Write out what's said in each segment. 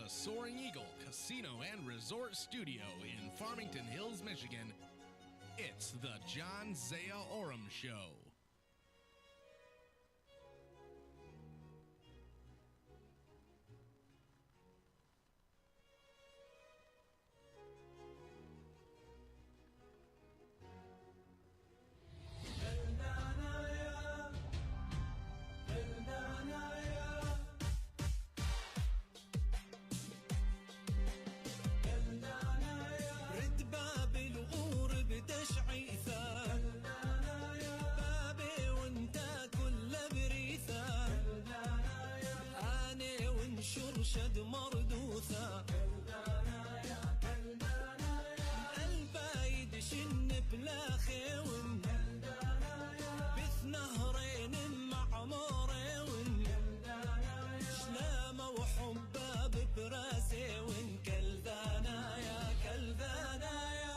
the Soaring Eagle Casino and Resort Studio in Farmington Hills, Michigan, it's the John Zia Oram Show. شد مردوثة البايد شن بلا خيون بث نهرين معمورين شلامة وحباب براسي وين كلذانا يا كلذانا يا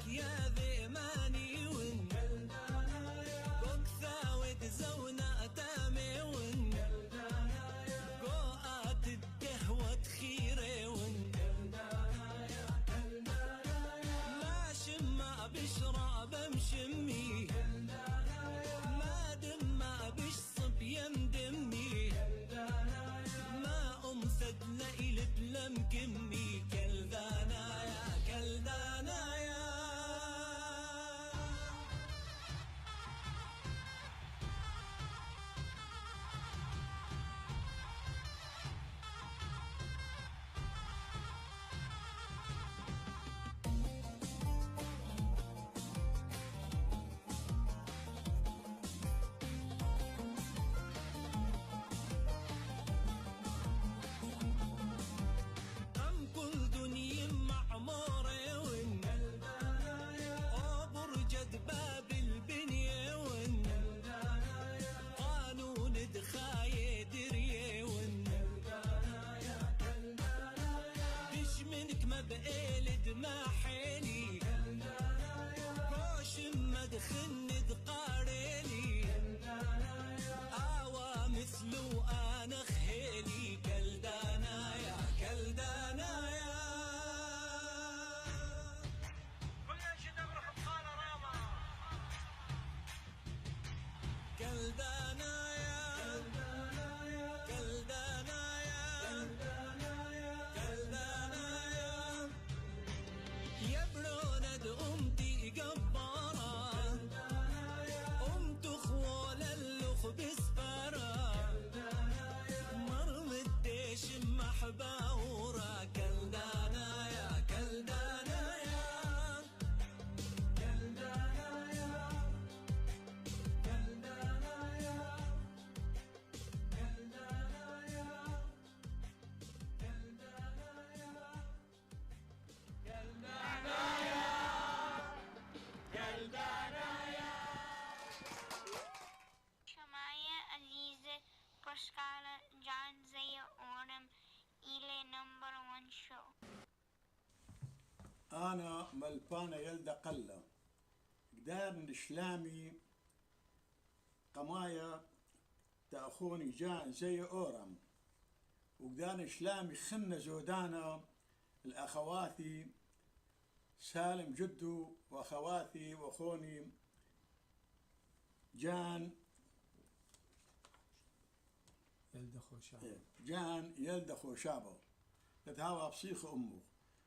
يا ذيماني ون قوك ثاود زونا تامي ون قوات الدهوة خيري ون ما شما بشراب مشمي ما دم بشصب يمدمي ما أمثد ليل بلم كمي كلذانا يا كلذانا يا معموري ون وبرجد باب البنية ون قانون دخاية درية ون دش منك ما بقيلد ما حيلي روش ما دخن دقاريلي آوا مثلو أنا خيلي كلدانا يا كلدانا يا كلدانا يا كلدانا يا كلدانا يا يا برونة أمتي جبارة أمت خوال اللخ بسفارة مرم الديش محباورة كلدانا يا كلدانا يا كلدانا يا John Zia Oram إلى نمبر 1 شو. أنا ملبانة يلدا قلة قدار نشلامي قمايا تأخوني جان زي أورم وقدار نشلامي خنة زودانا الأخواتي سالم جدو وأخواتي وأخوني جان جان يلدا خوشابو تتهاوى بصيخ أمه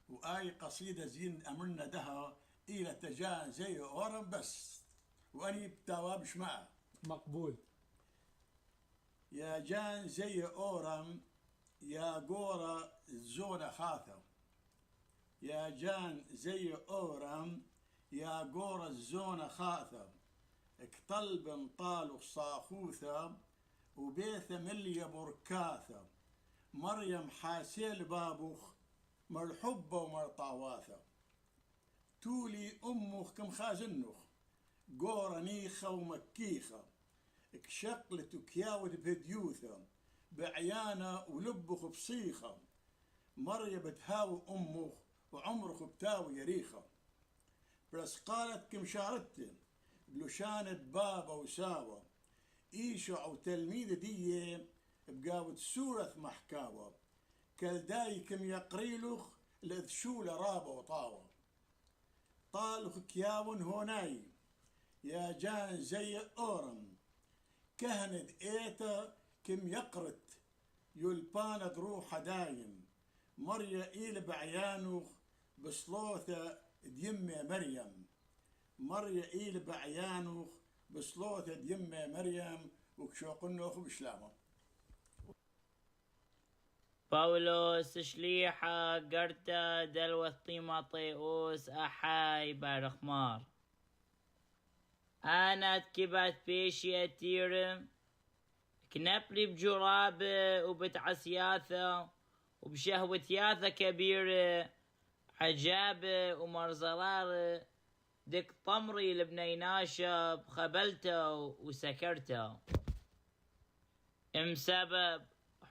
وآي قصيدة زين أمرنا دها إلى تجان زي أورم بس وأني بتوابش معه مقبول. يا جان زي أورم يا قورة الزونة خاثة يا جان زي أورم يا قورة الزونة خاثة اكطلب طالو صاخوثة وبيث ملي بركاثة مريم حاسيل بابوخ مرحبة ومرطاواثة تولي أمخ كم خازنخ قورنيخة ومكيخة اكشقلت وكياود بهديوثة بعيانة ولبخ بصيخة مريا بتهاوي أمخ وعمرخ بتاوي يريخة بس قالت كم شارتن بلوشانة بابا وساوة إيشع وتلميذ دي بقاوت سورة محكاوة كالداي كم يقريلخ لذشولة رابة وطاوة طالخ كياون هوناي يا جان زي أورم كهند إيتا كم يقرت يلباند روح دايم مريا إيل بعيانوخ بصلوثة ديمة مريم مريا إيل بعيانوخ بصلوثة ديمة مريم وكشوقنوخ بشلامه باولوس شليحة قرتا دلوث طيماطيوس أحاي بارخمار أنا تكبت بيشي أتيرم كنبلي بجرابة وبتعسياثة وبشهوة ياثة كبيرة عجابة ومرزرارة دك طمري لبنيناشة بخبلته وسكرته سبب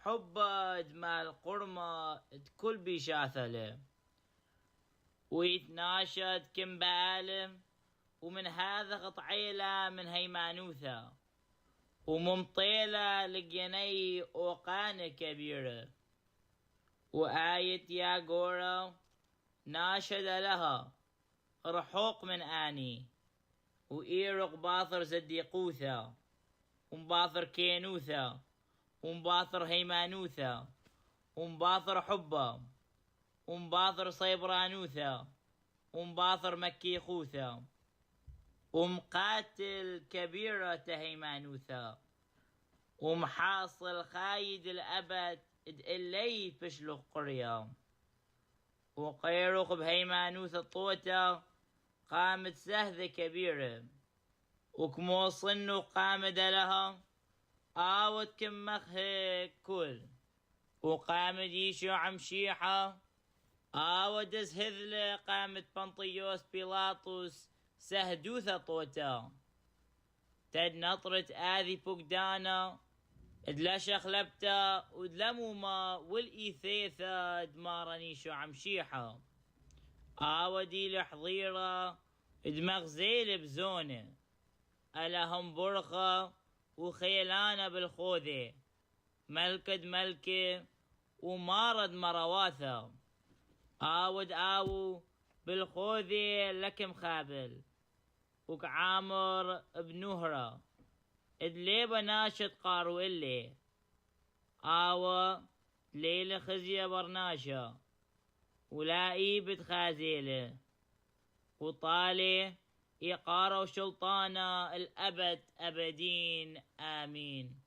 حبه دمال قرمة كل بيشاثله ويتناشد كم بعالم ومن هذا قطعيلة من هيمانوثة وممطيلة لقيني أوقانة كبيرة وآية يا قورة ناشد لها رحوق من آني وإيرق باثر زديقوثة ومباثر كينوثة ومباثر هيمانوثة ومباثر حبة ومباثر صيبرانوثة ومباثر مكيخوثة ومقاتل كبيرة هيمانوثة ومحاصل خايد الأبد اللي فشلخ قرية وقيرخ بهيمانوثة طوتة قامت سهذة كبيرة وكموصن قامد لها آوت كم مخهك كل وقامد يشو عمشيحة آوت هذلة قامت بنطيوس بيلاطوس سهدوثة طوتا تد نطرت آذي فقدانا ادلا شخلبتا ودلموما والإيثيثة دمارني شو عمشيحة آودي لحظيرة دماغ زيل بزونة ألهم برخة وخيلانة بالخوذة ملكد ملكة ومارد مرواثة آود آو بالخوذة لكم خابل وكعامر بنهرة ادليبا ناشط قارو اللي آوى ليلة خزية برناشة ولا إيبت خازيلة وطالي إقارة وشلطانة الأبد أبدين آمين.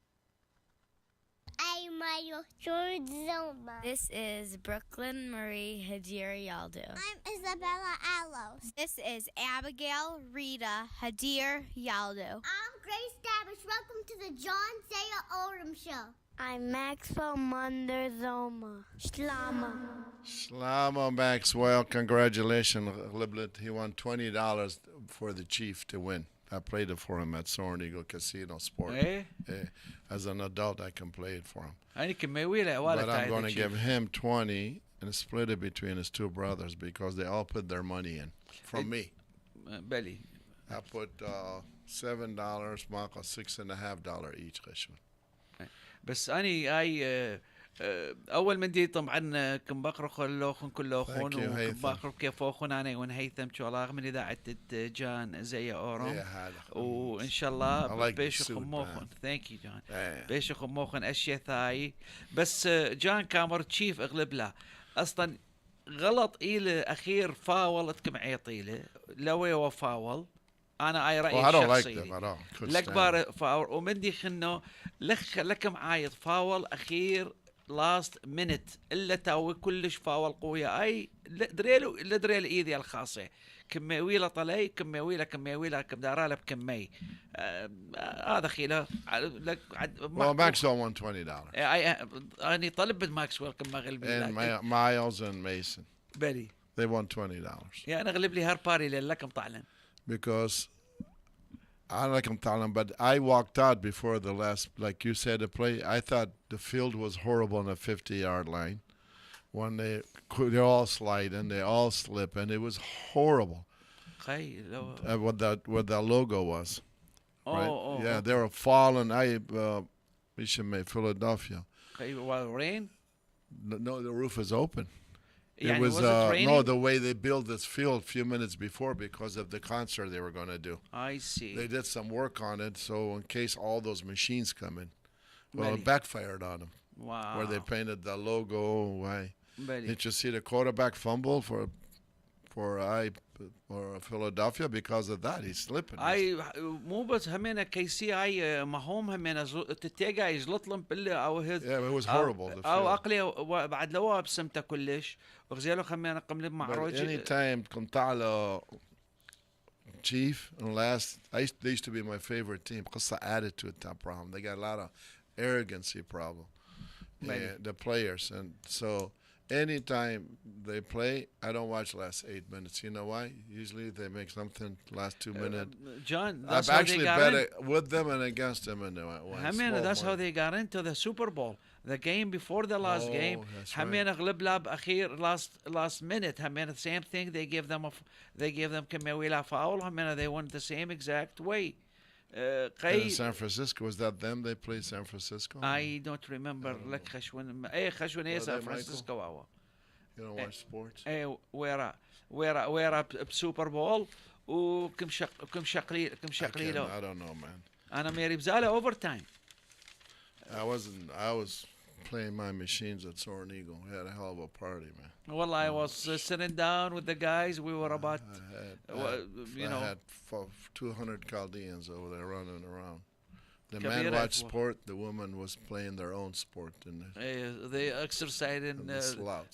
This is Brooklyn Marie Hadir Yaldo. I'm Isabella Alos. This is Abigail Rita Hadir Yaldo. I'm Grace Davish. Welcome to the John Zia Oram Show. I'm Maxwell Munderzoma. Shlama Maxwell, congratulations. He won $20 for the Chief to win. I played it for him at Soaring Eagle Casino Sport. As an adult, I can play it for him. But I'm going to give him 20 and split it between his two brothers because they all put their money in from me. Belly. I put $7, Marco $6.50 each. بس أنا أول من دي طبعا كم بقرأ خلوخن كلوخن وكم بقرأ كيف أخون أنا ونهيثم شوالاغ من إذاعة جان زيا أورام وإن شاء الله بيش خموخن ثانك يو جان بيش خموخن أشياء ثاي بس جان كامر تشيف أغلب له أصلا غلط إيله أخير فاولت كم عيطيله لو هو فاول أنا أي رأيي الشخصي الأكبر فاول ومندي خنو لكم عايط فاول أخير لاست مينت إلا تاوي كلش فاول قوية أي دريل إيدي الخاصة كميويلة طلي كميويلة كم دارالة بكمي هذا خيله ماكسويل won $20 أنا طلب ماكسويل كم غلبي and Miles and Mason بلي They won $20. يا انا اغلب لي هالباري لكم طعلن. Because I like them talent, but I walked out before the last, like you said, the play. I thought the field was horrible on the 50-yard line. When they're all sliding, they all slip, and it was horrible. What that logo was. Right? Yeah, they were falling. We should make Philadelphia. While rain? No, the roof is open. It was raining? No, the way they built this field a few minutes before because of the concert they were going to do. I see. They did some work on it, so in case all those machines come in. Well, it backfired on them. Wow. Where they painted the logo. Why? Did you see the quarterback fumble for Philadelphia because of that? He's slipping. مو بس همينة كيسي مهوم همينة تتيجا يزلط لهم بالله أو هيد. Yeah, it was horrible. أو أقلي بعد لو بسمته كلش وغزيله خمينة قملي مع روجي. Anytime كنت على Chief and they used to be my favorite team. قصة attitude type problem. They got a lot of arrogancy problem. Yeah, the players, and so. Anytime they play, I don't watch the last 8 minutes. You know why? Usually they make something last 2 minutes. John, I've actually bet with them and against them, and that's how they got into the Super Bowl. The game before the last game. همين غلب لعب أخير last minute. همين the same thing. They gave them كمية foul. همين they won the same exact way. San Francisco, was that them? They played San Francisco? I don't remember. لك خشون San Francisco هو. You don't watch sports? ويرا بسوبر بول وكم شقلي I don't know, man. أنا ميري بزالة overtime. I was playing my machines at Soaring Eagle. We had a hell of a party, man. Well, I was sitting down with the guys. We were about, I had 200 Chaldeans over there running around. The man watched sport. The woman was playing their own sport. They exercising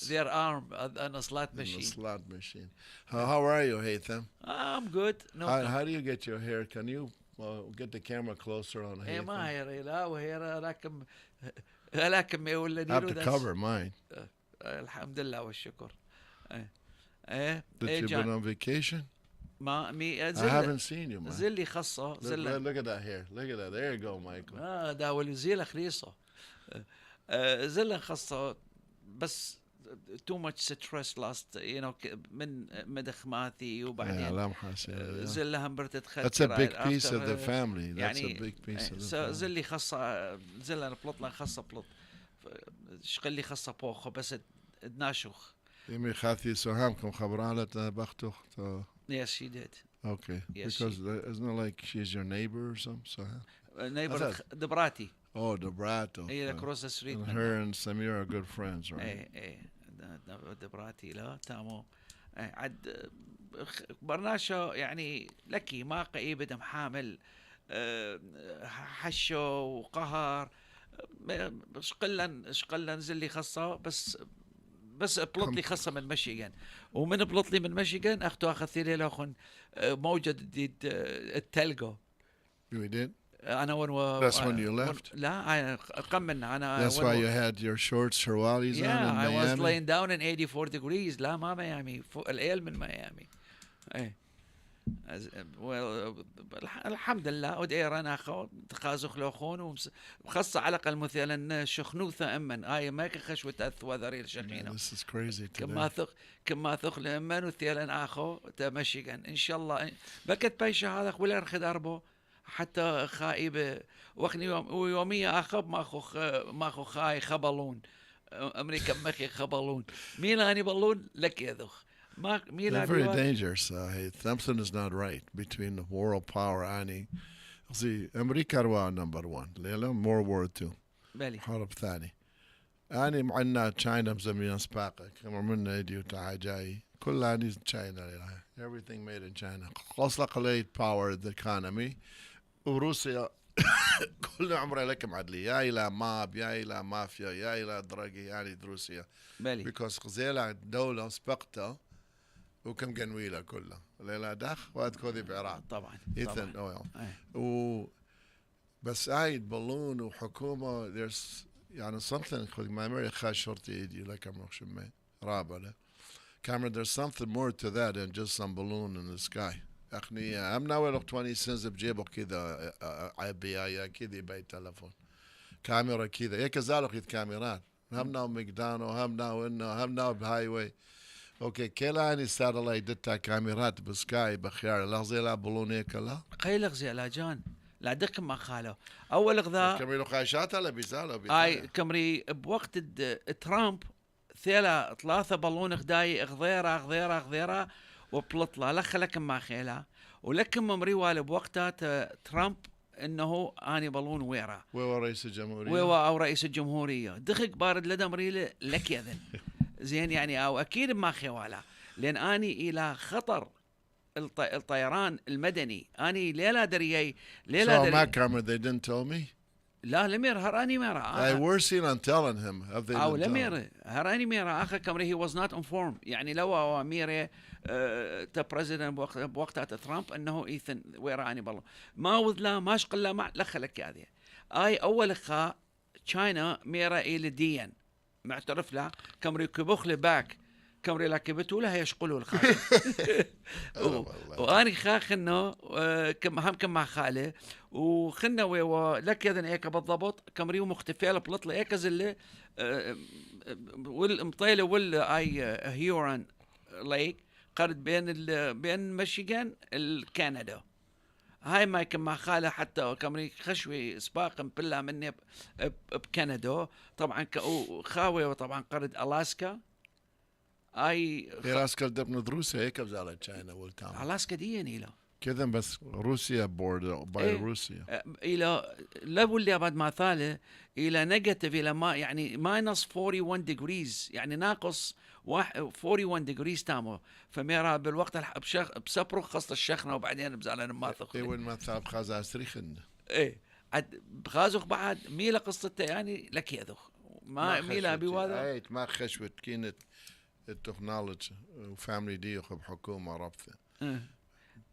their arm on a slot machine. How are you, Haytham? I'm good. No. How do you get your hair? Can you get the camera closer on Haytham? ما هي لا وهي لكن ما يقول I have to cover mine. الحمد لله والشكر. That you've been on vacation? I haven't seen you, man. زلي خصة Look at that hair. Look at that. There you go, Michael. ده والزيلة خليصة. زلة خصة بس too much stress last من مدخماتي وبعدين زلة هم برتدخل. That's a big piece of the family. That's a big piece of the family. زلي خصة زلة بلط لها خصة بلط. شقلي خصة بوخه بس دناشوخ. يمي خاثي سهامكم خبرالة بختوخ. Yes, she did. Okay. Yes, because isn't it like she's your neighbor or something? Neighbor Debrati. Oh, Debrato. هي across the street. And her and Samir are good friends, right? دبراتي لا تامو عد برناشو يعني لكي ما قيب دم حامل حشو وقهر شقلا نزل لي خاصة بس بلط لي خاصة من ميشيغان ومن بلط لي من ميشيغان اخذ لي لاخن موجد التلقو. You did? That's when you left? لا That's why you had your short شرواليز on in Miami? Yeah, I was laying down in 84 degrees. لا ما ميامي فوق الأيل من ميامي. الحمد لله ودير أنا تخازخ لأخون وخاصة على الأقل مثلا شخنوثة أمن ما كخشوة وذري الشخينة. This is crazy today. كما ثق لأمن وثيلا آخو تمشيقن إن شاء الله بكت بيشة هذا ولا رخد أربو حتى خائبة وقني ويومية أخب ماخو خاي خبلون أمريكا مخي خبلون ميلاني بلون لك يذخ They're very dangerous. Hey, something is not right between the world power and أمريكا روا number one. ليلة more world two. حرب ثاني. أنا معنا China مزمينا سباقة كما منا يديو تعاجاي كل هذه China. Everything made in China. خلاص لقليت power the economy. وروسيا كل عمره لكم عدلي يا إلى ماب يا إلى مافيا يا إلى درجة يعني روسيا. because غزيلة دولة سبقتها وكم جنويلة كلها ليلة دخ واد كودي بعراق طبعا إيثن أويل بس عايد بالون وحكومة there's يعني something خد ما مري خاش شرطي يدي لك أمر شمي رابلة Cameron, there's something more to that than just some balloon in the sky. أخني I'm now له 20 cents بجيبه كذا عباية كذا بأي تلفون كاميرا كذا هيك زالوا خيط كاميرات هم ناو مقدانو هم ناو إنه هم ناو بهاي واي أوكي كلا أني ساتلايت دتا كاميرات بسكاي بخيار لا زي لا بالون هيك لا قيلق زي لا جان لا دق ما خاله أول غذاء كمري لو خايشات لا بيزالو أي كمري بوقت ترامب ثيلا ثلاثة بالون غداي غذيرة وبلطلة لك ما خيلها ولكن ممري والي بوقتها ترامب انه اني بالون ويرا رئيس الجمهورية او رئيس الجمهورية دخق بارد لدى مريله لك يذن زين يعني او اكيد ما خيوالا لان اني الى خطر الطيران المدني اني ليلا دريي So Matt Cameron, they didn't tell me. لا لمير هراني ميرا I were seen on telling him. Have they او لمير هراني ميرا اخر كمري he was not informed يعني لو ميري بريزيدنت بوقتها ترامب انه ايثن ويراني بالله ما وذلا ماش قلا مع لخلك هذه اي اول خا تشاينا ميرا الى ديان معترف له كمري كبخله باك كمري لكبتوا لها يشقلوا الخاص واني خاخ انه كم مع خاله وخنا لك يذن هيك بالضبط كمري مختفيه بلطله هيك زله والمطيله اي هيوران ليك قرد بين ميشيغان الكندا هاي ما يكون مع خاله حتى كمري خشوي سباق بلا مني بكندا طبعا خاوي وطبعا قرد الاسكا اي الاسكا دبن روسيا هيك بزالة تشاينا والتام الاسكا دي نيلا كذا بس روسيا بورد باي روسيا الى لو اللي بعد ما ثاله الى نيجاتيف الى ما يعني ماينس 41 ديجريز يعني ناقص 41 ديجريز تامو فميرا بالوقت بسبرو خاصة الشخنة وبعدين بزعلان ما ثق اي وين ما ثاب خازا سريخن ايه عاد بغازوخ بعد ميلا قصته يعني لك يذوخ ما ميلا بيواذا اي ما خشوت كينت التكنولوجي وفاميلي ديوخ بحكومة ربطة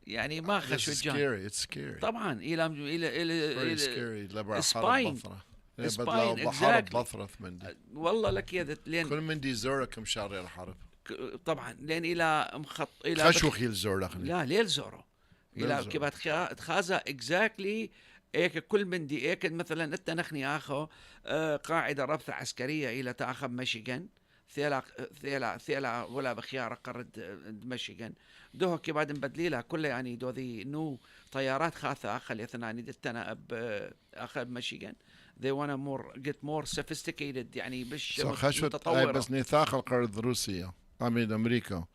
يعني ما خشوت جان it's scary طبعا very scary لبع سباين بدلوا بحر بثرث من دي والله لك يذت لين كل من دي زوركم شارع الحرب طبعا لين الى مخط الى خشوخ يلزور لا ليل زورو الى كيف تخازا اكزاكتلي هيك كل من دي هيك مثلا انت نخني اخو قاعده ربط عسكريه الى تاخذ ميشيغان ثيلا ولا بخيار قرد ميشيغان دوه كي بعد نبدلي لها كله يعني دو ذي نو طيارات خاثه اخل اثنان دتنا اخذ ميشيغان they want to get more sophisticated يعني بش متطورة بس نيثاق القرض روسيا أمريكا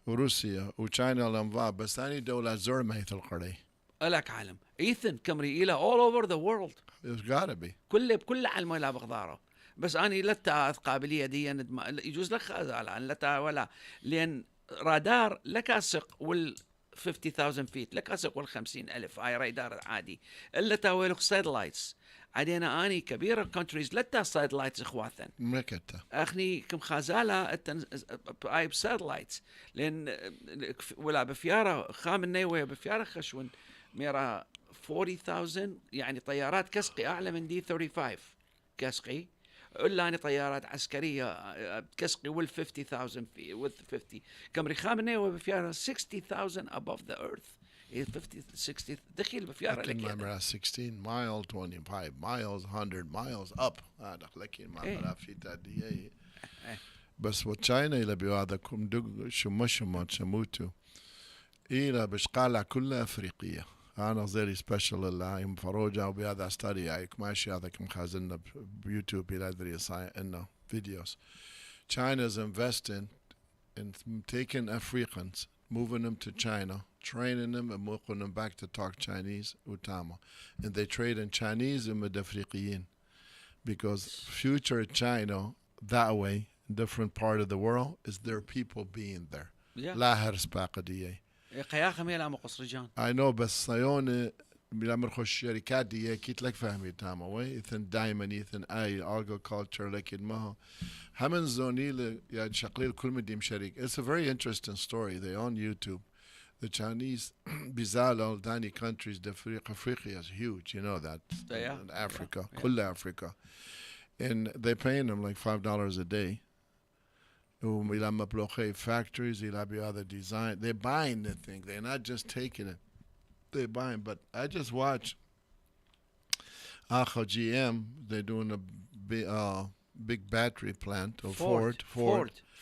وروسيا وتشاينا الأنفاق بس ثاني دولة زور ما يثلقري لك عالم إيثن كمري إلى all over the world it's gotta be بكل عالم إلى بغداره بس أنا لتا قابلية دي يجوز لك الآن لتا ولا لأن رادار لك أسق 50,000 فيت لك أسق 50,000 هاي رادار عادي إلا تاويلك ساتلايتس عدينا اني كبيره كونتريز لتا ساتلايتس اخواثن مكتا اخني كم خازاله اي بساتلايتس لان ولا بفياره خام النيوي بفياره خشون ميرا 40,000 يعني طيارات كسقي اعلى من دي 35 كسقي الا اني طيارات عسكريه كسقي وال 50,000 في وال 50 كم رخام النيوي بفياره 60,000 above the earth 50 60 دخيل بفيارة لك يعني 16 مايل 25 miles 100 miles up هذا لك ما في تاديه بس وتشاينا إلى بيوادكم دق شمشمة شموتو إلى بشقالة كلها أفريقية أنا زيري سبيشال اللي هم فروجة وبهذا استاري عيك ماشي هذا كم خازننا بيوتيوب إلى ذري إنه فيديوز China is investing in taking Africans moving them to China training them and moving them back to talk Chinese utama and they trade in Chinese and Afriqiyin because future China that way different part of the world is their people being there لا هرس باقدية قياخة ميلا مقص رجان I know بس صيون بلا مرخش شركات دي كيت لك فهمي تاما وي إثن دايما إثن أي agriculture لكن ما هو همن زوني يعني شقليل كل مديم شريك it's a very interesting story they on YouTube the Chinese bizarre tiny countries Africa is huge you know that in Africa كل Africa and they paying them like $5 a day ولما بلوخي factories يلا بهذا design. They're buying the thing. They're not just taking it. They're buying. But I just watch Acha GM. They're doing a big battery plant. Or Ford.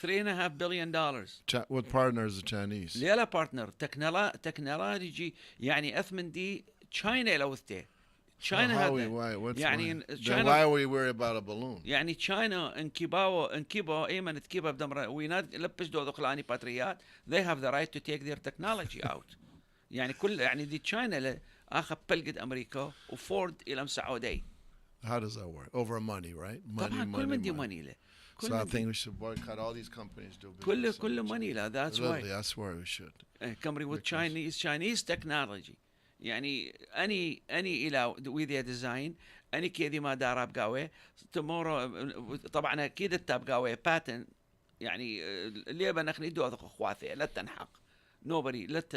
$3.5 billion. What partners the Chinese? لا partner. تكنولوجي يعني أثمن دي China لو ثتي. China يعني China, why are we worried about a balloon? يعني China انكبوا ايمن تكيبا بدمر ويناد لبش دو ذقلاني باتريات. They have the right to take their technology out. يعني كل يعني دي China اخذ بلقد امريكا وفورد الى مسعودي. How does that work? Over money, right? طبعا كل من دي money له. So I think we should boycott all these companies do business. كل money له. That's why. That's where we should. Company with Chinese technology. يعني أني إلى with their design أني كذي ما دار أبقاوي tomorrow طبعا أكيد التابقاوي pattern يعني اللي بنخني دو أذق أخواثي لا تنحق nobody has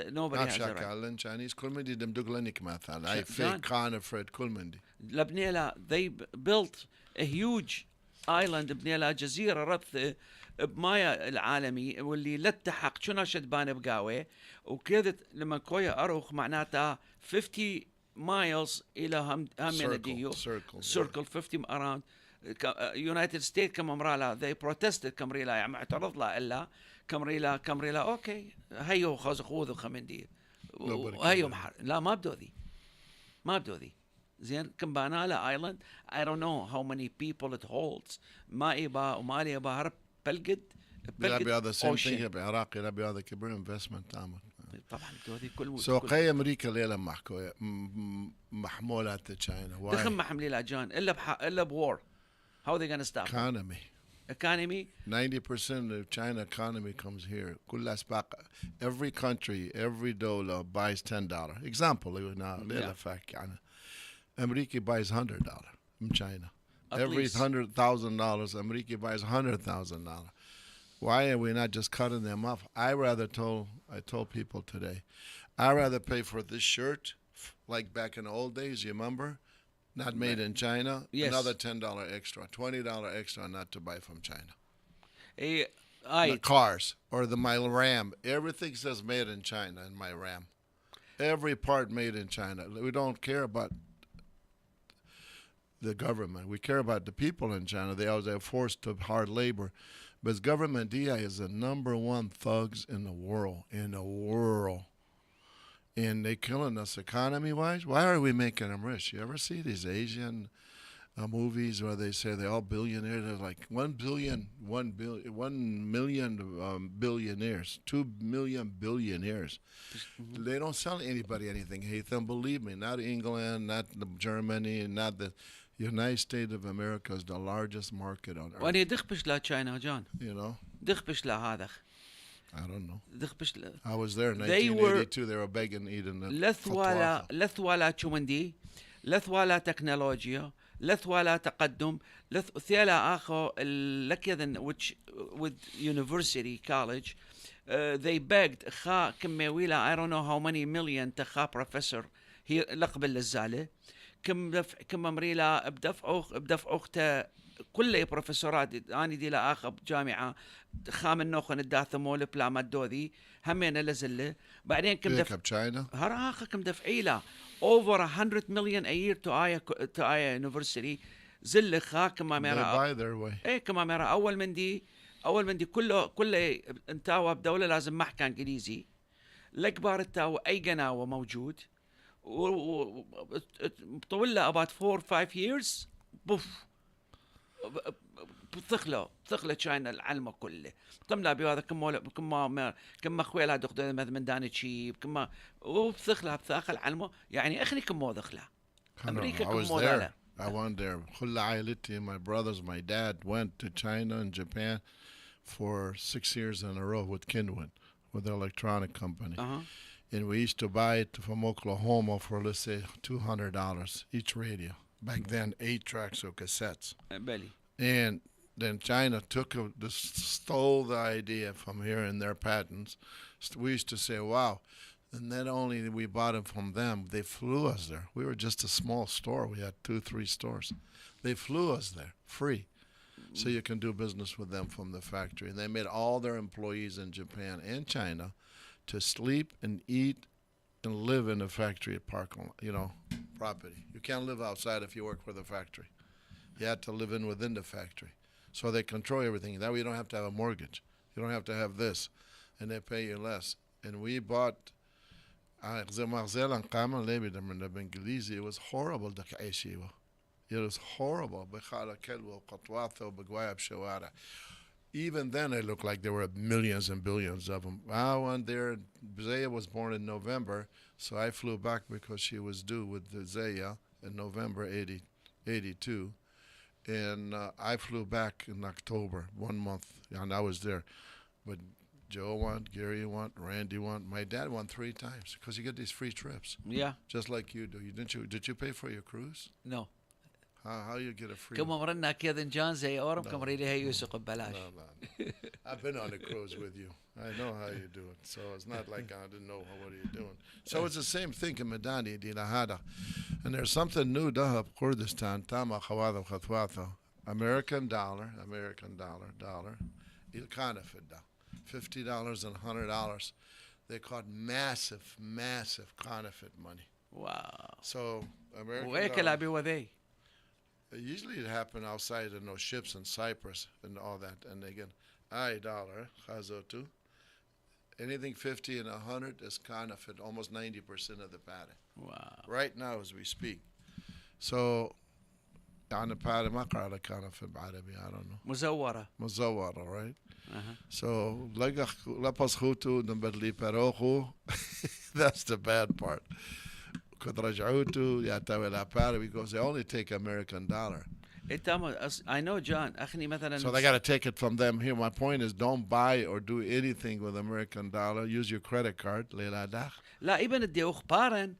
a right. Chinese كل من دي دم دقلنك مثلا أي fake counterfeit كل من دي. لبني لا they built a huge island بني لا جزيرة ربث بمايا العالمي واللي لا تحق شنو شدبان بقاوي وكذا لما كويا أروخ معناتها 50 miles إلى هم ديو circle 50 around United States كم أمرالا they protested كمريلا يعني اعترض لا إلا كمريلا أوكي هيو خوذ خمندير هيو محر لا ما بدو ذي زين كم بانالا ايلاند I don't know how many people it holds ما إبا وما لي إبا هرب بلقد هذا same thing بعراق هذا كبير investment تعمل طبعا بدو كل سوقي أمريكا ليلة محمولات China دخل محملي لا جان إلا بwar how are they going to stop economy 90% of China economy comes here كل أسباق every country every dollar buys $10 example ليلة فاك يعني أمريكا buys $100 from China. Every $100,000, America buys $100,000. Why are we not just cutting them off? I told people today, I'd rather pay for this shirt, like back in the old days, you remember? Not made in China. Yes. Another $10 extra, $20 extra not to buy from China. The cars or my Ram, everything says made in China in my Ram. Every part made in China. We don't care about the government. We care about the people in China. They are forced to hard labor. But government DI is the number one thugs in the world. And they killing us economy-wise. Why are we making them rich? You ever see these Asian movies where they say they're all billionaires? They're like 1 million billionaires, 2 million billionaires. Mm-hmm. They don't sell anybody anything, Hatham. Believe me, not England, not Germany, not the United States of America is the largest market on earth. وأنا دخبش لا China جان. You know? دخبش لا هذا. I don't know. دخبش لا. I was there in 1982. They were begging eating the لثوالا شومندي لثوالا تكنولوجيا لثوالا تقدم ثيلا آخو لكذا which with university college they begged خا كميويلا I don't know how many million تخا professor هي لقبل الزالة كم أمريلا بدفعوه كل بروفيسورات أنا دي لا آخر جامعة خام النوخن الداثمول بلا مدوذي همين لزلة بعدين كم دفع بشاينا هراخ كم دفعيلا over 100 million a year to Aya University زلة خا كما ميرا كما ميرا أول من دي كله انتاوا بدولة لازم محكى إنجليزي الأكبر التاوا أي قناوة موجود طول له about 4 or 5 years بوف بتخلى تشاينا العلمة كله تملا بهذا كم خويلها دكتور من داني شيب كم وبتخلى بثاخ العلمة يعني اخني كم ذخلة امريكا كم ذخلة I went there. كل عائلتي, my brothers, my dad went to China and Japan for 6 years in a row with Kinwin, with the electronic company. And we used to buy it from Oklahoma for, let's say, $200 each radio. Back then, 8 tracks or cassettes. And then China stole the idea from here in their patents. We used to say, wow. And not only did we bought them from them, they flew us there. We were just a small store. We had 2-3 stores. They flew us there, free. so you can do business with them from the factory. They made all their employees in Japan and China to sleep and eat and live in the factory parking, property. You can't live outside if you work for the factory. You had to live within the factory. So they control everything. That way you don't have to have a mortgage. You don't have to have this. And they pay you less. And we bought it was horrible. It was horrible. Even then, it looked like there were millions and billions of them. I went there. Zia was born in November, so I flew back because she was due with the Zia in November 82. And I flew back in October, 1 month, and I was there. But Joe went, Gary went, Randy went. My dad went 3 times because you get these free trips. Yeah. Just like you do. Did you pay for your cruise? No. How you get a free? كم مرنا كذا جان زي أورم كم ريلي هي يسوق ببلاش. No. I've been on a cruise with you. I know how you do it. So it's not like I didn't know what are you doing. So it's the same thing in Medani Dina Hada. And there's something new Dahab Kurdistan Tama Khawada Khatwatha. American dollar. Il Kanafida. $50 and $100. They caught massive counterfeit money. Wow. So American وإيه كلابي وذي. Usually it happened outside in those ships in Cyprus and all that. And again, $1, chazotu. Anything 50 and 100 is counterfeit, almost 90% of the pattern. Wow. Right now as we speak. So, يعني pattern ما قرأ counterfeit بعربي, I don't know. مزورة, right? So, لبس خوتو نبدلي parochu. That's the bad part. Because they only take American dollar. I know, John. So they got to take it from them here. My point is, don't buy or do anything with American dollar. Use your credit card. لا ابن بدي أخبارن.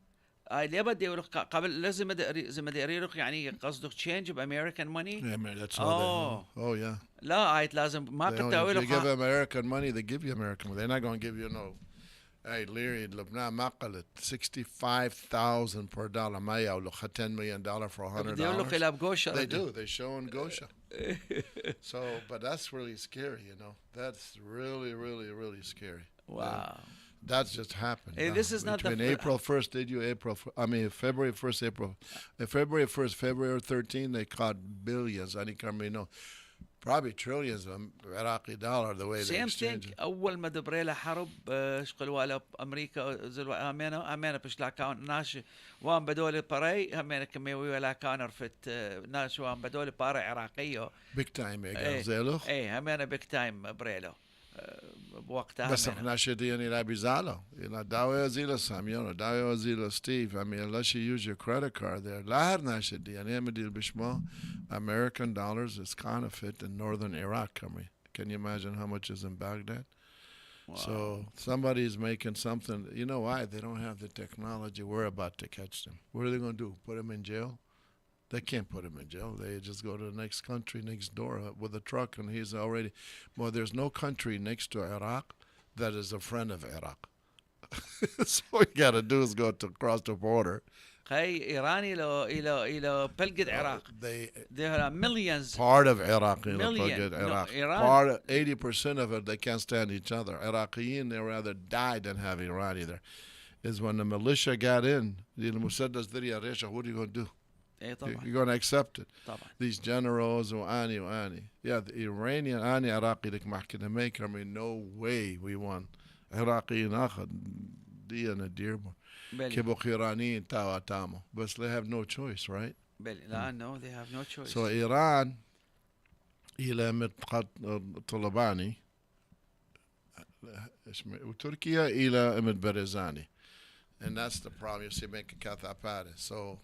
اللي بدي أقول قبل لازم بدي أريلك يعني قصدك change بأمريكان money. Yeah, that's all. Oh yeah. لا عايت لازم ما كنت أقول لك. If you give American money, they give you American money. They're not going to give you no. Hey, Leary, Lebanon, Maqalit, $65,000 per dollar. Maya, look, $10 million for $100. They do. They show in Gosha. So, but that's really scary, That's really, really, really scary. Wow. That's just happened. Hey, this is not between April 1st, they do February 1st, February 1st, February 13th, they caught billions. I think probably trillions of Iraqi dollar the way they exchange it. أول ما دبريلا حرب شقلوا على أمريكا زلوا أمانة بش لا كان ناش وان بدول باري أمانة كميوي ولا كان رفت ناش وان بدول باري عراقية. Big time يا زيلو. إيه أمانة big time بريلو بوقتها. بس إحنا شديني لا بيزعلوا. داوي وزيلا ساميون داوي وزيلا ستيف. Unless you use your credit card there. لا هرنا شديني مدير بشمو. American dollars is counterfeit in northern Iraq coming. Can you imagine how much is in Baghdad? Wow. So somebody's making something. You know why? They don't have the technology. We're about to catch them. What are they going to do? Put them in jail? They can't put him in jail. They just go to the next country next door with a truck, and he's already. Well, there's no country next to Iraq that is a friend of Iraq. So what you got to do is go across the border. هاي إيراني إلى بلقد العراق. There are millions. Part of Iraq in Iraq. Part of 80% of it, they can't stand each other. Iraqiyin, they rather die than have Iran either. Is when the militia got in, what are you going to do? You're going to accept it. These generals, Ani. Yeah, the Iranian, Ani Iraqi, I mean, no way we won. Iraqi, Dia Nadir. Iranian, but they have no choice, right? No, they have no choice. So Iran, إلى طلباني, وتركيا إلى Barzani, and that's the problem. You see, make a kathapare. So,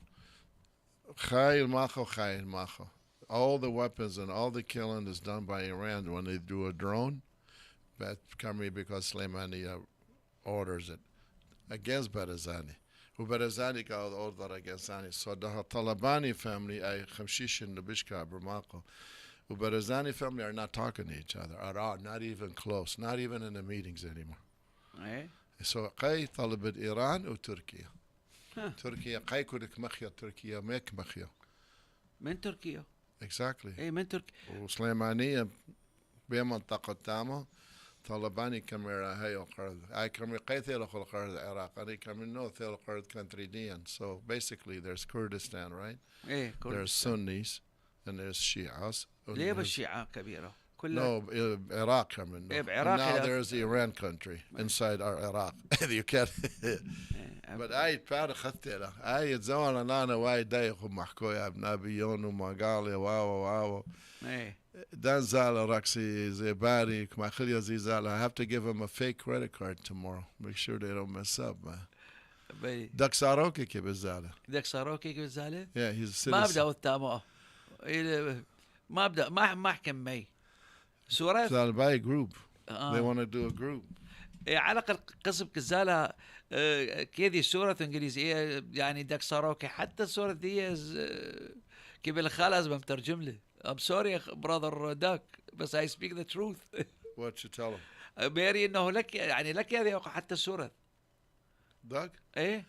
Khayl Macho. All the weapons and all the killing is done by Iran when they do a drone. That's coming because Soleimani orders it. Against Barzani. Barzani got order against Zani. So the Talabani family, Khamshish and Nabishka, Bramako, Barzani family are not talking to each other at all, not even close, not even in the meetings anymore. So Qay Talabit Iran or Turkey? Turkey, Qay Kurik Makhia, Turkey, Mek Makhia. من تركيا. exactly. ايه من تركيا. وسليمانية بمنطقة تامة طلباني كاميرا هاي القرد. I كاميرا قيثي لخل القرد العراق. أنا كاميرا نو ثيل القرد country ديان. So basically there's Kurdistan, right? ايه There's كردستان. Sunnis and there's Shias. ليه بالشيعة كبيرة كلها. No, Iraq coming. إيه And بعراق now إلى- there's the Iran country inside our Iraq. You can't. But I proud of Khatira. I زمان أنا وايد دايخ ومحكوي أبناء بيون ومقالي واو. ايه Dan Zala Raksi Zebari Kmakhilya Zizala. I have to give him a fake credit card tomorrow. Make sure they don't mess up, man. بي Daksaroki Kibizala. بدك صاروكي كبزالة. Yeah, he's a ما citizen. ابدا قدامه. ما ابدا ما احكم معي. سورة Zala by a group. They want to do a group. على الأقل قسم كزالة كذي سورة إنجليزية يعني دك صاروكي حتى السورة دي كيف الخال لازم مترجم لي. I'm sorry brother Duck بس I speak the truth. What you tell him? ماري إنه لك يعني لك هذه حتى السورة. Doug? إيه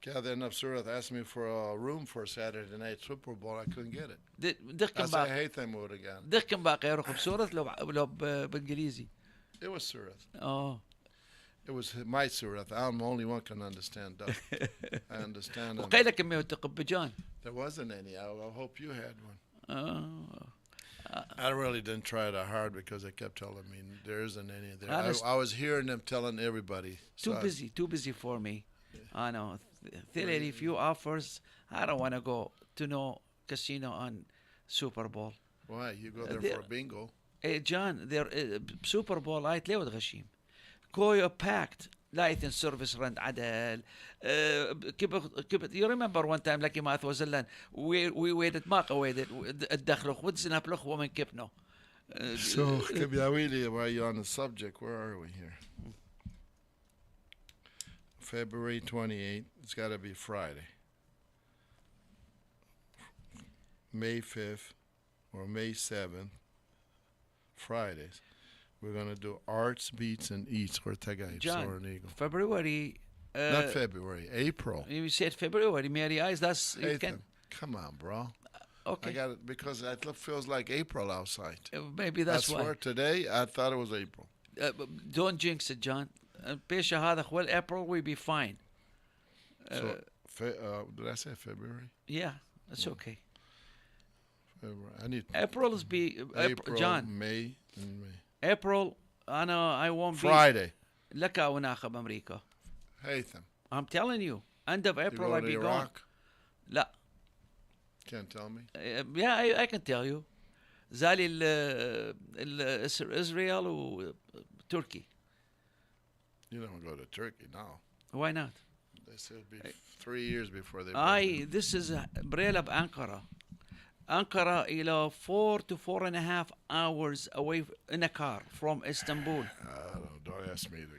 Gather enough Surath asked me for a room for Saturday night Super Bowl. I couldn't get it. دخكم I said, I باقي hate them more again. دخكم باقي يروح بسورة لو بإنجليزي. It was Surath. Oh It was my Surath. I'm the only one can understand Doug. I understand them. وقيل كمية تقبجان. There wasn't any. I hope you had one. Oh. I really didn't try that hard because they kept telling me there isn't any there. Honest- I was hearing them telling everybody. Too busy for me. I know. Really few offers. I don't want to go to no casino on Super Bowl. Why? You go there for a bingo. Hey John, there Super Bowl لايت ليه وتغشيم. كويو packed. لايت service rent عدل. كيف you remember one time like ما ثوزلن we waited ما قويدت الدخل ودزنا بلخ ومن كبنو. So, Kibyawili, while you're on the subject, where are we here? February 28th. It's got to be Friday. May 5th or May 7th. Fridays. We're going to do arts, beats, and eats. John, February. Not February, April. You said February, Mary Eyes. That's you can. Come on, bro. Okay. I got it because it feels like April outside. Maybe that's why. I swear today I thought it was April. Don't jinx it, John. بيشة هذا خوال April we be fine. So, did I say February? Yeah, that's okay. February. I need April is be April, John. May, and May. April I won't Friday. be لك وناخب أمريكا. Haytham. I'm telling you, end of April I'll be gone. Iraq? لا. Can't tell me. Yeah, I can tell you. زالي Israel و Turkey. You don't go to Turkey now. Why not? They said it'd be 3 years before they. This is بريلة بأنقرة. Ankara إلى 4 to 4.5 hours away in a car from Istanbul. Don't ask me to go.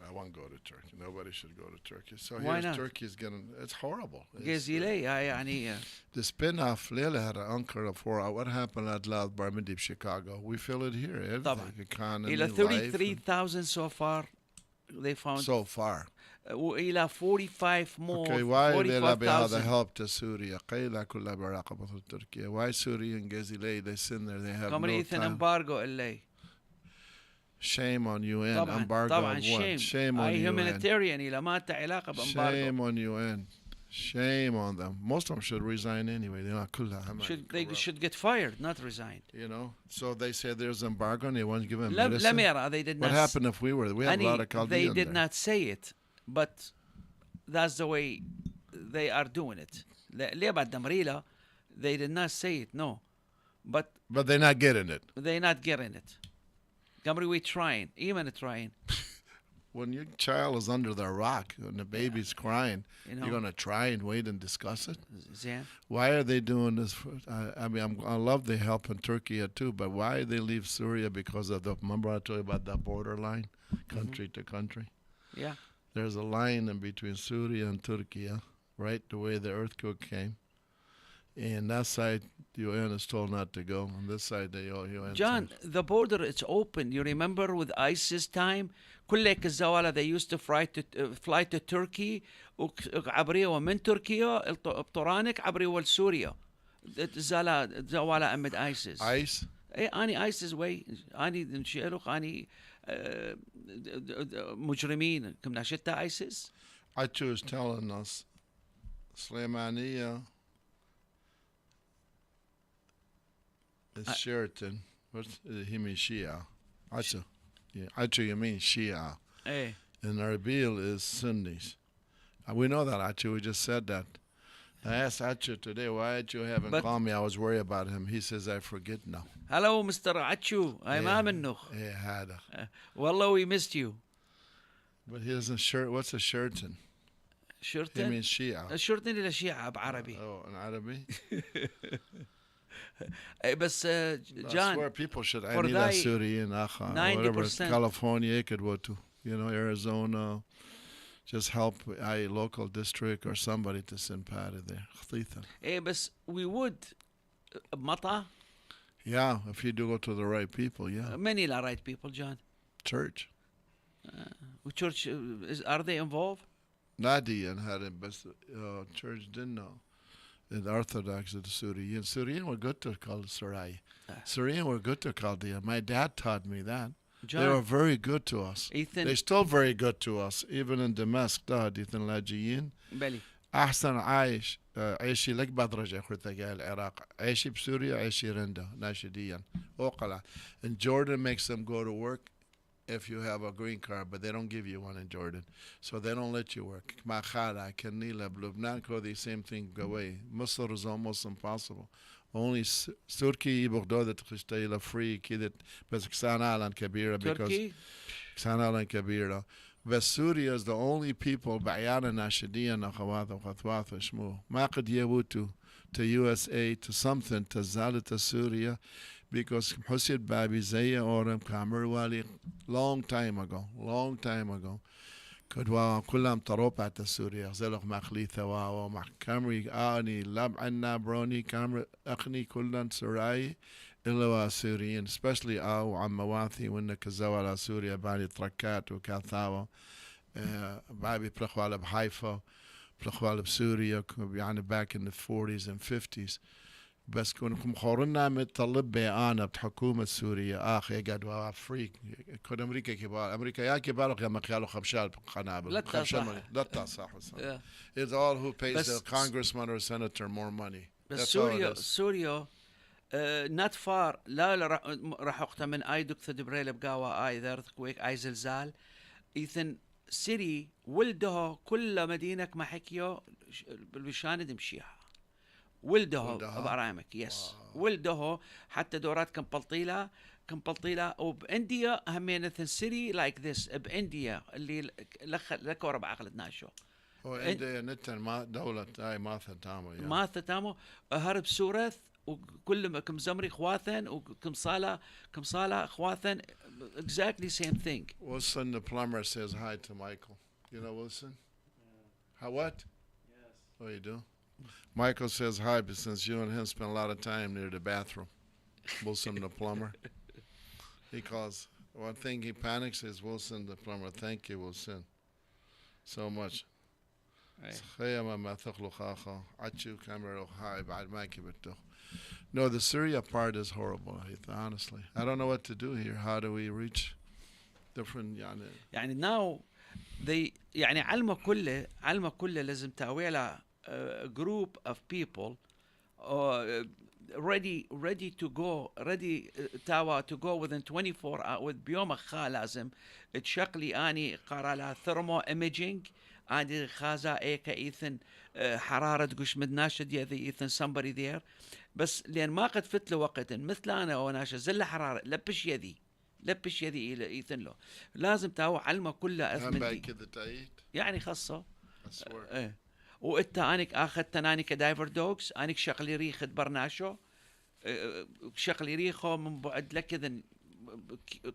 I won't go to Turkey. Nobody should go to Turkey. So Why here's not? Turkey is getting. It's horrible. جزيلة يعني. The spin-off Leila had an Ankara for what happened at Loud Barmidib, Chicago. We feel it here. Everything. طبعا. Economy, إلى life, 33,000 so far. They found. So far. وإلى 45 more. Okay, why Leila بهذا 45,000. help to Syria? قيلة كلها براقبة تركيا. Why Syria and Gazile? They sit there. They have كمان no إيثن time. embargo إلي. Shame on UN. طبعا Embargo طبعا of what? Shame on أي UN. humanitarian إلى ما أنت علاقة بإمبارغو. Shame on UN. Shame on them. Most of them should resign anyway. They're not They should get fired, not resign. You know, so they say there's embargo and they won't give them لم medicine. يرى they did not. What happened if we were? We have a lot of Chaldean They did there. not say it, but that's the way they are doing it. ليه بعد دمريلا they did not say it, no, but they're not getting it. They're not getting it. Gamri, we trying, even trying. When your child is under the rock and the baby's crying, you're going to try and wait and discuss it? Zan? Why are they doing this? I mean, I love the help in Turkey too, but why they leave Syria? Because of remember I told you about that borderline, country to country? Yeah. There's a line in between Syria and Turkey, right? The way the earthquake came. And that side, the UN is told not to go. On this side, the UN. John, the border, it's open. You remember with ISIS time? كل الزوالة they used to fly to Turkey عبرية ومن تركيا بطرانك عبرية لسوريا. زوالا أمد ايسز Ice? اني ايسز وي اني نشيلوخ اني مجرمين كم نشتا ايسز. Achu is telling us Sulaimaniya is Sheraton. He means Shia. Achu. Yeah, Achu, you mean Shia. ايه. And Arbil is Sunnis. We know that, Achu. We just said that. I asked Achu today, why Achu haven't called me? I was worried about him. He says, I forget now. Hello, Mr. Achu. I ما منه. Yeah, هذا. والله we missed you. But he doesn't shirt. What's a Sheraton? شرطن. He means Shia. الشرطن إلى شيعة بعربي. Oh, in Arabic? بس That's John. where people should. I for need a thy Syrian, whatever. 90%. California, could go to, Arizona. Just help a local district or somebody to send Patty there. خطيثا. إيه بس we would بمطع. Yeah, if you do go to the right people, yeah. Many la right people, John. Church. Church are they involved? Nadian had it, but church didn't know. The Orthodox of the Syrian. Syrian were good to call Sarai. Syrian were good to call them. My dad taught me that. John, they were very good to us. Ethan. They're still very good to us, even in Damascus. Ethan Lajiyin. بلي. أحسن عايش عيشي لك بدرجة أخوتك يا العراق عيشي بسوريا عيشي رندا ناشديا أوقلا. And Jordan makes them go to work if you have a green card, but they don't give you one in Jordan, so they don't let you work. مع خالة كنيلة بلبنان the same thing go away. Misr is almost impossible. Only Turkey بغداد تخشتيلا free كده بس كسان عالم كبيرة because كسان عالم كبيرة. But Syria is the only people بعيانا ناشدين أخوات وخطوات وشمو ما قد يبوتوا to USA to something to زالة Syria because Hussein Babi Zia Oram Kamar Wali long time ago كدوا كلهم طروبات سوريا زلق مخليثة ومع كامري آني لب عنا بروني كامر أخني كلن سراي إلا سوريين especially عم مواثي وإنك زوال سوريا باني تركات وكاثاوة بابي بلخوال بحيفا بلخوال بسوريا يعني back in the 40s and 50s بس كونكم خورنا متطلب بأنا بحكومة سوريا آخي قد فريك كون أمريكا كبار أمريكا يا كبار يا مقيالو خمشال قنابل لا صح It's all who pays the congressman or senator more money. بس سوريا not far لا راح أقطع من أي دكتور دبريل بقاوة أي earthquake أي زلزال إذن سيري ولده كل مدينة ما حكيو بالبشانة دمشيها ولده برامك يس ولده حتى دورات كمبلطيلة وبإنديا همين سيري لايك ذس بإنديا اللي لك ورا بعقلتنا شو إنديا نتن ما دولة ما ثتامو هرب سورث وكل ما كم زمري اخواثن وكم صالة اخواثن exactly same thing. Wilson the plumber says hi to Michael. You know Wilson? Yeah. How what? Yes. Oh, you do? Michael says hi, but since you and him spend a lot of time near the bathroom. Wilson the plumber. He calls. One thing he panics is Wilson the plumber. Thank you, Wilson, so much. No, the Syria part is horrible, honestly. I don't know what to do here. How do we reach different يعني now they يعني علمه كله لازم تاويله group of people ready to go تاوا to go within 24 hours بيوم لازم تشغلي اني قرالا ثيرمو ايميجينج عندي خازا ايكا ايثن حرارة قش مدناشد يذي ايثن somebody there بس لان ما قد فت له وقت مثل انا وناشا زل حرارة لبش يذي الى ايثن له لازم تاو علمه كله اثمنتي يعني خاصه ايه وانت انك اخذت اني كدايفر دوغز انك شغلي ريخ برناشو شغلي ريخه من بعد لك اذا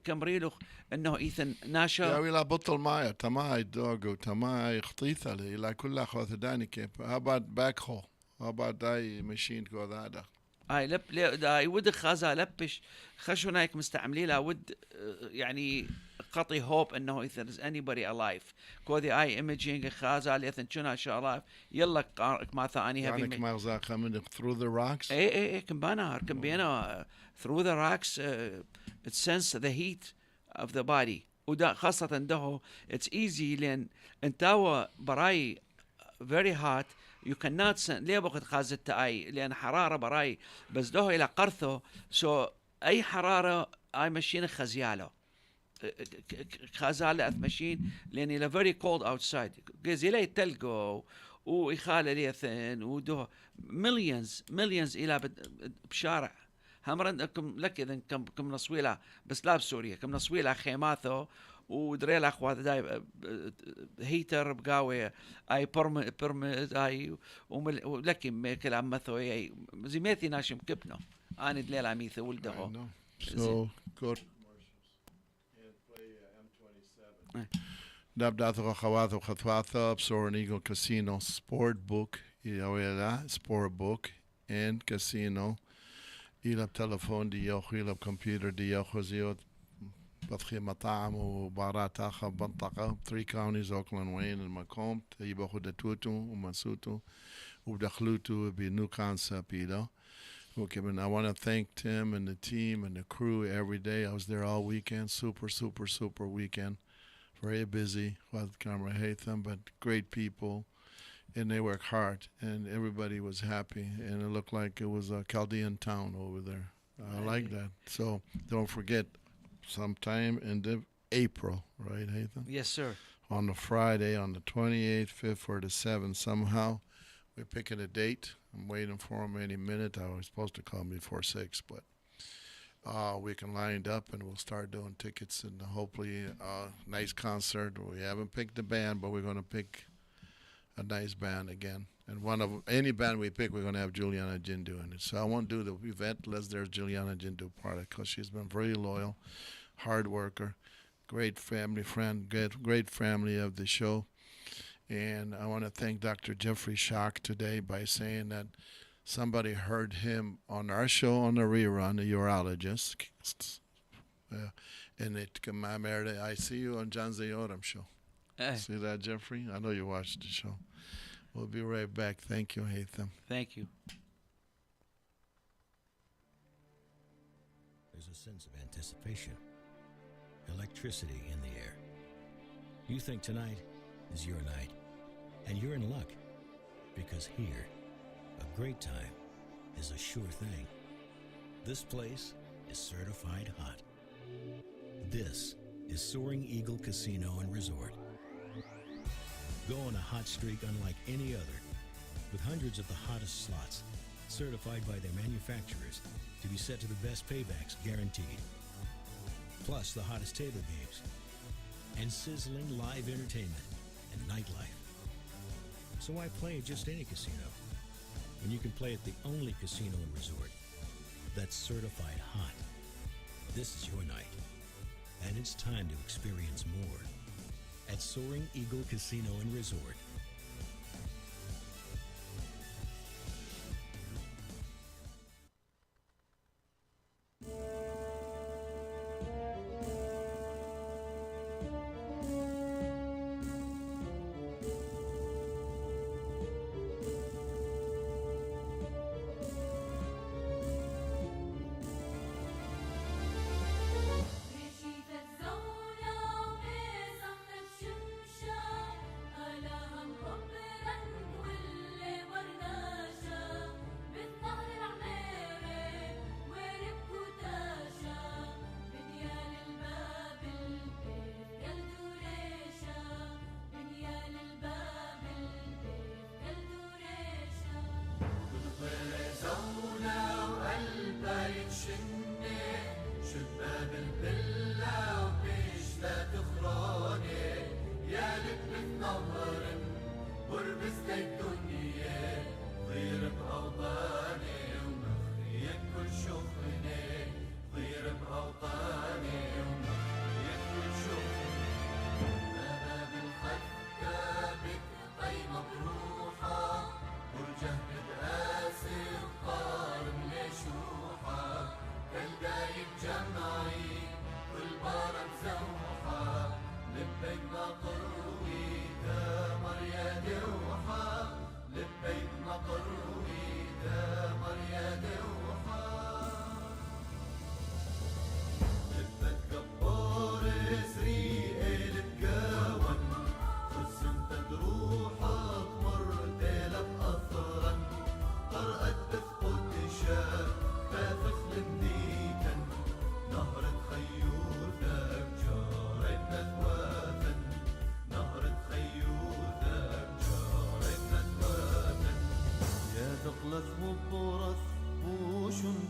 كمريلو انه ايثن ناشا يا ويلا بطل مايا تماي دوغو تماي خطيثه الى كلها اخذ داني كيف اباد باك هو اباد داي ماشين كو هذا اي لب داي ود خازا لبش خشونايك مستعملي لا ود يعني قطي hope إنه if there is anybody alive كودي أي imaging خازال يثن شنا شغلاف يلا ما ثاني يعني كما غزاك من through the rocks إيه كم بينا through the rocks it sense the heat of the body ودا خاصة ده it's easy لأن انتوا براي very hot you cannot send ليه بقت خازت أي لأن حرارة براي بس ده إلى قرثه so أي حرارة أي ماشين خزياله خازالة ماشين لأن إلى very cold outside جزي لا يتلقوا ويخالة ليثن وده millions إلى بشارع همرنكم لك إذا كم نصويلة بس لا بسوريا كم نصويلة خيماته ودريل أخوات داي هيتر بقاوي أي برم أي ولكن كلام مثو أي زميتي ناشم كبنو أنا دليل عميثة ولده so good داب داتو خواتو خطواتو بصور Eagle Casino sport book يويلا sport book and casino إلى بتلفون ديوخ إلى بكمبيوتر ديوخ زيوت بطخي مطاعم وبارات آخر بنطقة 3 counties Oakland Wayne المقوم يبقوا دتوتو ومنسوتو وبدخلوتو بنو كانسا بيدو وكمان I want to thank Tim and the team and the crew every day. I was there all weekend, super weekend. Very busy with Camera Hatham, but great people. And they work hard, and everybody was happy, and it looked like it was a Chaldean town over there. I like that. So don't forget, sometime in the April, right, Hatham? Yes, sir. On the Friday, on the 28th, 5th, or the 7th, somehow, we're picking a date. I'm waiting for him any minute. I was supposed to call me before 6, but we can line it up, and we'll start doing tickets, and hopefully a nice concert. We haven't picked the band, but we're going to pick a nice band again. And any band we pick, we're going to have Juliana Jin doing it. So I won't do the event unless there's Juliana Jin do part of it, because she's been very loyal, hard worker, great family friend, great family of the show. And I want to thank Dr. Jeffrey Schock today by saying that somebody heard him on our show on the rerun, the urologist. And it commemorated, I see you on John Zia Oram show. See that, Jeffrey? I know you watched the show. We'll be right back. Thank you, Hatham. Thank you. There's a sense of anticipation, electricity in the air. You think tonight is your night, and you're in luck, because here, a great time is a sure thing. This place is certified hot. This is Soaring Eagle Casino and Resort. Go on a hot streak unlike any other, with hundreds of the hottest slots, certified by their manufacturers to be set to the best paybacks guaranteed. Plus the hottest table games and sizzling live entertainment and nightlife. So why play at just any casino when you can play at the only casino and resort that's certified hot? This is your night, and it's time to experience more at Soaring Eagle Casino and Resort.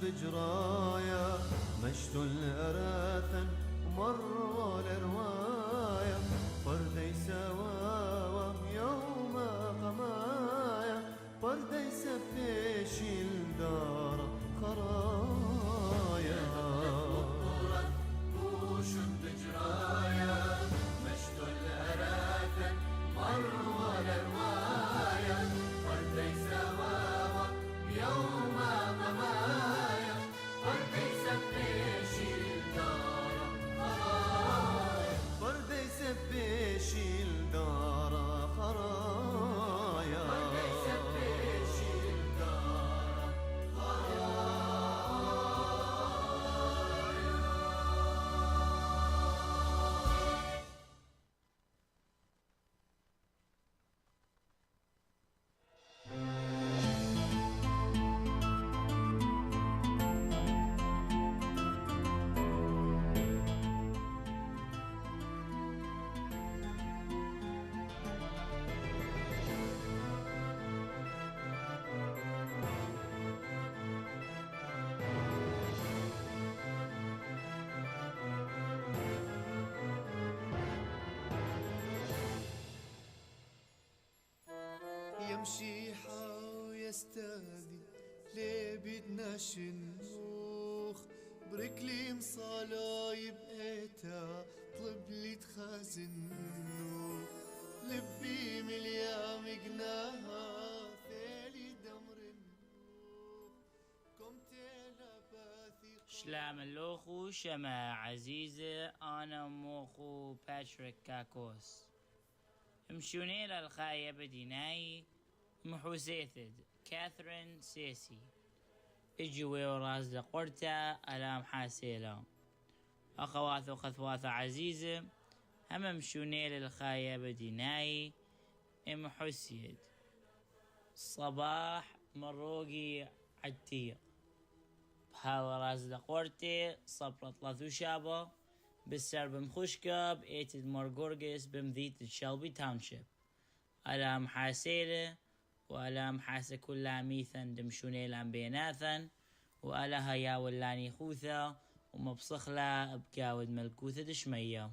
بجرايا مشت الأراثا ومر الرواية فردي سواوا يوم قمايا فردي سبيشي الدار خرايا وش بجرايا مشت الأراثا مر الرواية فردي سواوا يوم قمايا فردي سبيشي الدار خرايا فردي سبيشي الدار خرايا فردي سبيشي الدار خرايا يمشي حاو يستاذي ليه بدنا شنوخ بركلي مصالاي بقيتا طلب لي تخازنوخ لبي مليام جناها ثالي دمر النوخ كمتينا باثي شلام اللوخو شما عزيزة أنا موخو باتريك كاكوس مشوني للخايبة ديناي محوسيثد كاثرين سيسي اجوي وراز لقرتا ألام حاسيلا أخوات وخثوات عزيزة هم مشوني للخايبة ديناي محسيد صباح مروقي عتيق بهاو راز لقرتي صبرت لثو شابه بالسر بمخشكب ايتد مورغورغس بمذيت الشلبي تاونشيب ألام حاسيلة وألام حاسة كلها ميثا دمشوني لام بيناثا وألها يا ولاني خوثة ومبصخلة بقاود ملكوثة دشمية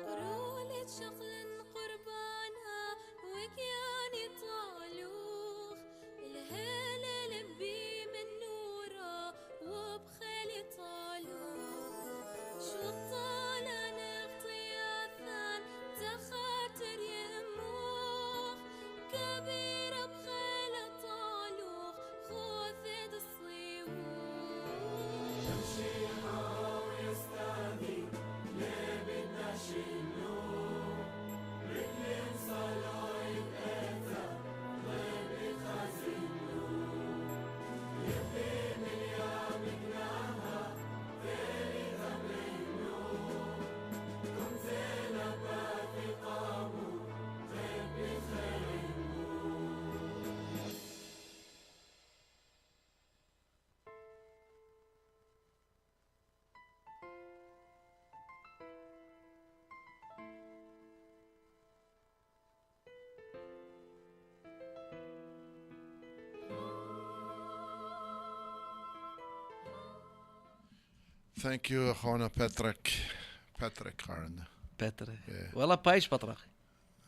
رولت شغل قربانها وكياني طالوخ الهالة لبي من نورا وبخالي طالوخ شطالة نغطياثان تخاطر يموخ كبيرة بخالة طالوخ خوثد الصيوخ يمشي حاو يستاذي ليه بدنا شنوخ رجلي مصالاي بقيتا طلب لي تخازنوخ يبي مليام جناها ثالي دمر النوخ كمتينا باثي قامو طيب لي خير النوخ Thank you, أخونا Patrick Harn. باتريك Yeah. والله بايش بطرق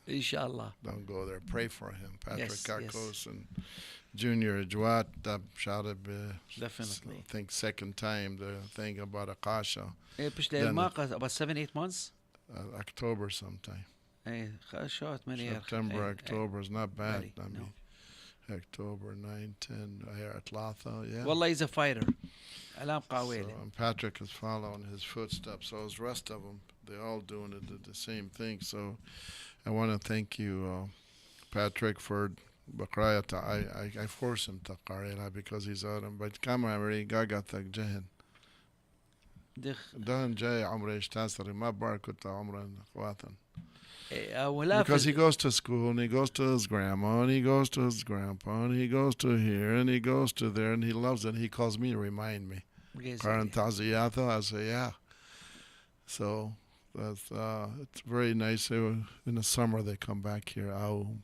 إن شاء الله. Don't go there. Pray for him. Patrick Yes, Kakos and Junior Jwat shouted. Definitely. I think second time the thing about Akasha. إيه بش Then للماقة about 7-8 months. October sometime. إيه شوت من September, October is not bad. Very, I mean, October 9, 10 here at Latha. Yeah. والله he's a fighter. علام قاويلي. So, and Patrick is following his footsteps. So is the rest of them. They're all doing the same thing. So I want to thank you, Patrick, for Bakraya. I force him to Qarela because he's out. But Kamari Gaga Jahan. ده جاي عمره يشتاسري ما بعرف كنت عمره اخواتا. ولا Because he goes to school and he goes to his grandma and he goes to his grandpa and he goes to here and he goes to there and he loves it. He calls me to remind me. Karan Taziyata, I say, yeah. So that's it's very nice. In the summer they come back here.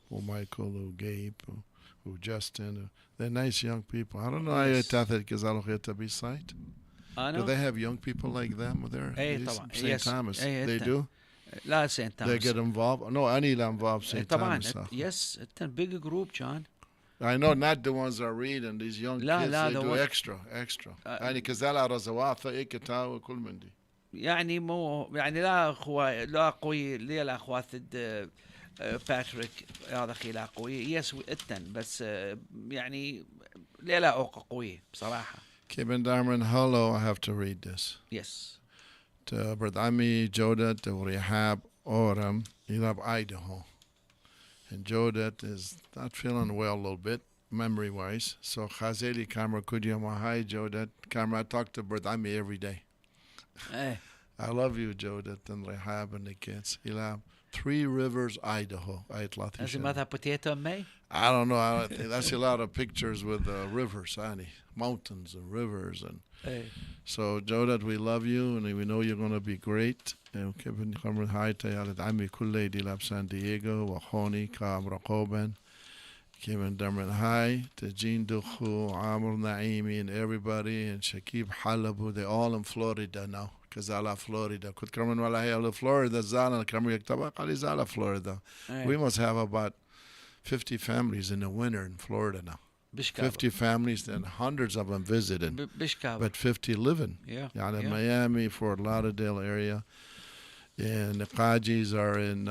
Michael, Gabe, Justin. They're nice young people. I don't know how to be sight. Do they have young people like them there? St. Thomas. They do? لا St. Thomas. They get involved? No, I need involved St. Thomas. Yes, it's a big group, John. I know not the ones that read and these young kids, they do extra. يعني كذا رزوات إكتا وكل من دي. يعني مو يعني لا قوي لا أخوات باتريك هذا أخي لا قوي يس اتن بس يعني لا قوي بصراحة. Kevin Darman, hello, I have to read this. Yes. To Brother Ami Jodat to Zia Oram, Ilab Idaho. And Jodat is not feeling well a little bit, memory-wise. So Chazeli Kamra Kudiyama, hi Jodat. Kamra, I talk to Brother Ami every day. Hey. I love you, Jodat, and Rehab and the kids. Ilab, Three Rivers, Idaho. As a mother potato may? I don't know. I think that's a lot of pictures with rivers, mountains and rivers. And so, Jodat, we love you, and we know you're going to be great. Kevin Kamran Haita Yalit Ami Kulle Dilab San Diego, Wahoni, Kamra Koban, Kevin Darman Hai, Tajin Dukhu, Amr Naimi, and everybody, and Shakib Halabu. They're all in Florida now. Kazala, Florida. Could come in Walahayala, Florida, Zala, Kamri Tabak, Zala, Florida. We must have about 50 families in the winter in Florida now. 50 families and hundreds of them visiting. But 50 living. Yeah. In Miami, Fort Lauderdale area. And the Qajis are in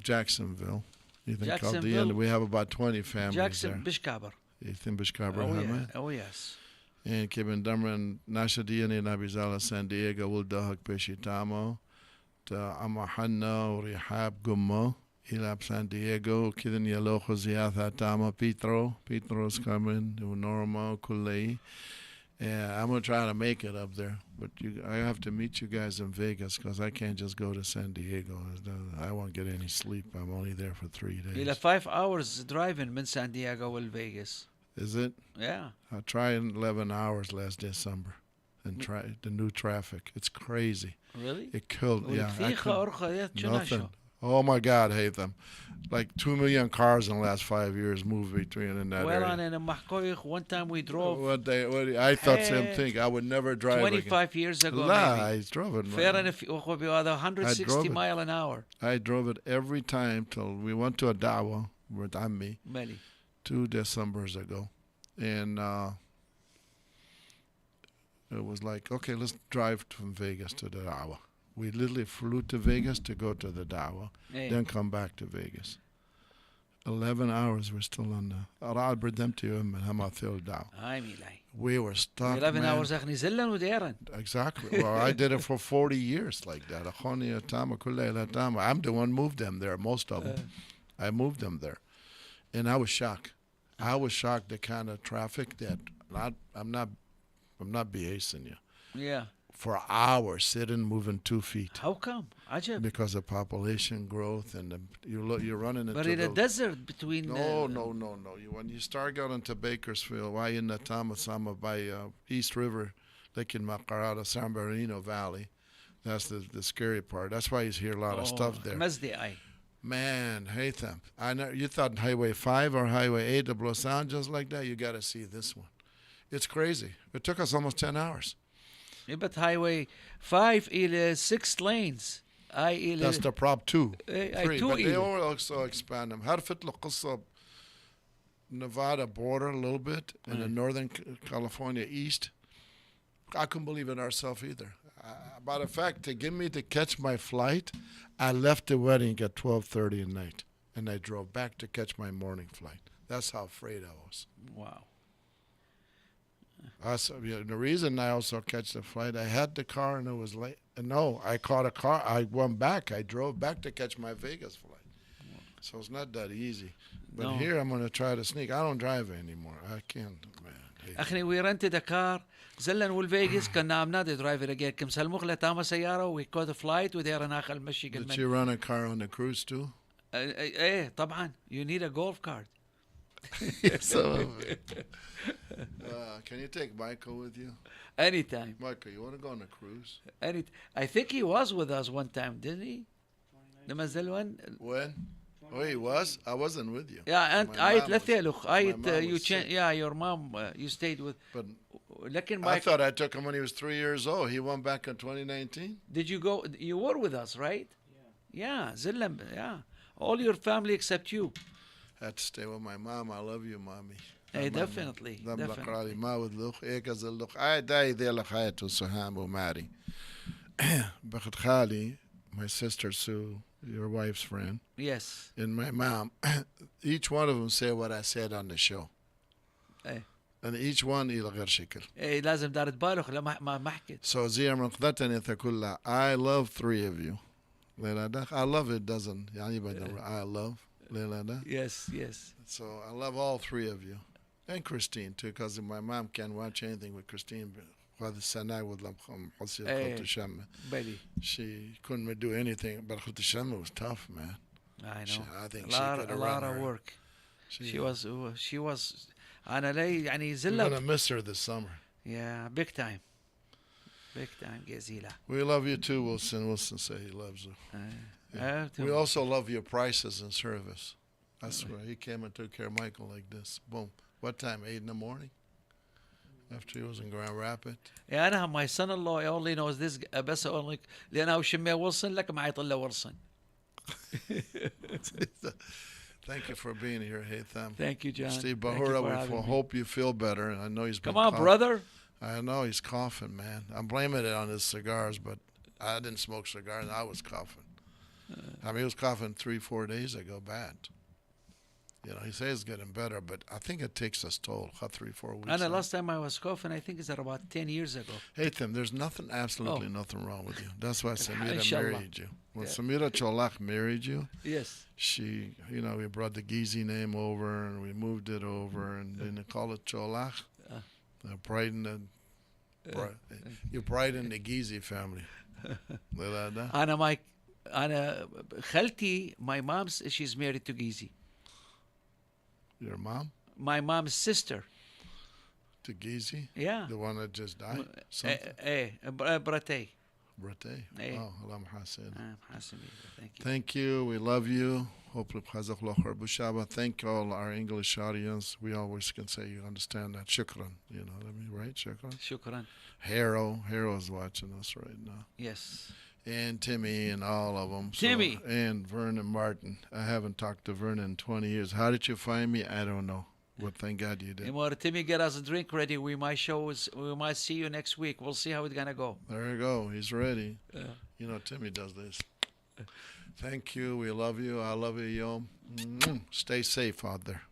Jacksonville. Jacksonville. We have about 20 families there. Bishkaber. You think Bishkaber? Oh, yes. And Kevin Dumran, Nashadian in Abizala, San Diego, Wuldahak Peshitamo, Amahanna, Rehab Gummo, Ilap San Diego, Kidan Yalojo Ziatha Tama, Petro's coming, Norma, Kulei. Yeah, I'm going to try to make it up there. But I have to meet you guys in Vegas because I can't just go to San Diego. I won't get any sleep. I'm only there for 3 days. You'll have 5 hours driving in San Diego to Vegas. Is it? Yeah. I tried 11 hours last December and tried the new traffic. It's crazy. Really? It killed. Yeah. Nothing. Oh my God, hate them. Like 2 million cars in the last 5 years moved between in that area. One time we drove. I thought same thing. I would never drive 25 years ago. I drove it. Fair enough. 160 mile an hour. I drove it every time till we went to a dawa with Ammi 2 Decembers ago. And it was like, okay, let's drive from Vegas to the dawa. We literally flew to Vegas to go to the dawa, then come back to Vegas. 11 hours we're still on the Arad Berdemti and Hamathil dawa. We were stuck. 11 hours exactly. Well, I did it for 40 years like that. I'm the one moved them there, most of them. I moved them there. And I was shocked. I was shocked the kind of traffic that I'm not BAing you. Yeah. For hours, sitting, moving 2 feet. How come? Ajab. Because of population growth and you're running into. But in a desert between. No. When you start going into Bakersfield, why in the Tamasama by East River, like in Makarada, San Bernardino Valley, that's the scary part. That's why you hear a lot of stuff there. Man, hate them. I know you thought Highway 5 or Highway 8 will blow sound just like that. You got to see this one. It's crazy. It took us almost 10 hours. Yeah, but Highway 5 is 6 lanes. That's the Prop 2. 3, but they also expand them. Harfit Luqsa Nevada border a little bit in the northern California east. I couldn't believe it ourselves either. Matter of fact, to get me to catch my flight, I left the wedding at 12:30 at night, and I drove back to catch my morning flight. That's how afraid I was. Wow. The reason I also catch the flight, I had the car and it was late. No, I caught a car. I went back. I drove back to catch my Vegas flight. So it's not that easy. But here I'm going to try to sneak. I don't drive anymore. I can't, man. اخني we rented a car زلن والفيغاس كنا عم نادي درايفر again كم سلموخ لتاما سيارة we caught a flight ودير ناخل مشي Did you run a car on the cruise too? ايه طبعا you need a golf cart. Can you take Michael with you? Anytime. Michael, you want to go on a cruise? I think he was with us one time, didn't he? لما زلون. When? Oh, he was? I wasn't with you. Yeah, and I you sick. yeah, your mom you stayed with. But لكن I thought I took him when he was 3 years old. He went back in 2019. Did you go? You were with us, right? Yeah, زلم. Yeah, all your family except you. I had to stay with my mom. I love you, mommy. Hey, definitely. ما ودلوخ إيك أزلوخ داي ذي لخايته سهام وماري. بخت خالي, my sister Sue, your wife's friend. Yes. And my mom, each one of them say what I said on the show. Hey. And each one إلى غير شكل. Hey, لازم دار تبالغ لا ما حكيت. So Zia Oram قدرتني تقول I love 3 of you. I love it doesn't يعني بدر I love. Yes, yes. So I love all 3 of you. And Christine too, because my mom can't watch anything with Christine. She couldn't do anything, but Khutishama was tough, man. I know. I think a lot of work. She was. أنا لي يعني زلة. I'm gonna miss her this summer. Yeah, big time. Big time, Gezila. We love you too, Wilson. Wilson say he loves you. We also love your prices and service. I swear, he came and took care of Michael like this. Boom. What time? 8 in the morning? After he was in Grand Rapids? Yeah, أنا my son-in-law only knows this بس only لأنه وشمي ويلسون لك ما يطلع ويلسون. Thank you for being here, Haytham. Thank you, John. Steve Bahura, we hope you feel better. And I know he's been Come on, brother. I know he's coughing, man. I'm blaming it on his cigars, but I didn't smoke cigars and I was coughing. I mean, he was coughing 3-4 days ago, bad. You know, he says it's getting better, but I think it takes us toll. 3-4 weeks. And the last time I was coughing, I think it's about 10 years ago. Hey, Tim, there's absolutely nothing wrong with you. That's why Samira married you. When Samira Cholak married you, yes, she, you know, we brought the Gizi name over and we moved it over, and then they call it Cholak. Pride in the, you pride in the Gizi family. أنا خالتي, my mom's, she's married to Gizi. Your mom? My mom's sister. To Gizi? Yeah. The one that just died? Brate. Brate? Oh, Allah Muhasid. Thank you. Thank you. We love you. Hopefully, thank all our English audience. We always can say you understand that. Shukran. You know what I mean, right? Shukran? Shukran. Haro's watching us right now. Yes. And Timmy and all of them. Timmy. And Vernon Martin. I haven't talked to Vernon in 20 years. How did you find me? I don't know. But thank God you did. And Timmy, get us a drink ready. We might see you next week. We'll see how it's going to go. There you go. He's ready. You know, Timmy does this. Thank you. We love you. I love you, Yom. Stay safe out there.